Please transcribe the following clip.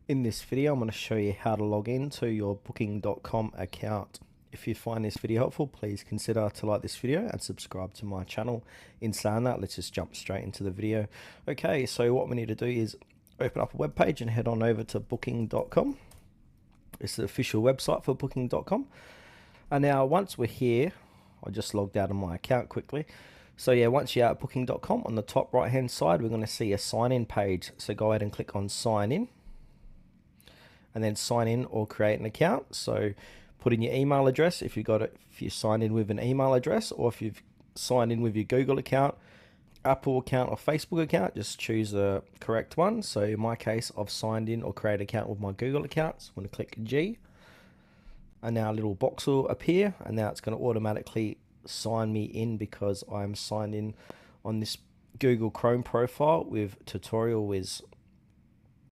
In this video, I'm going to show you how to log into your Booking.com account. If you find this video helpful, please consider to like this video and subscribe to my channel. In saying that, let's just jump straight into the video. Okay, so what we need to do is open up a web page and head on over to Booking.com. It's the official website for Booking.com. And now once we're here, I just logged out of my account quickly. So yeah, once you're at Booking.com, on the top right hand side, we're going to see a sign in page. So go ahead and click on sign in, and then sign in or create an account. So put in your email address if you got it, if you signed in with an email address, or if you've signed in with your Google account, Apple account, or Facebook account, just choose the correct one. So in my case, I've signed in or created an account with my Google account. So I'm going to click G, and now a little box will appear, and now it's going to automatically sign me in because I'm signed in on this Google Chrome profile with Tutorial Wiz.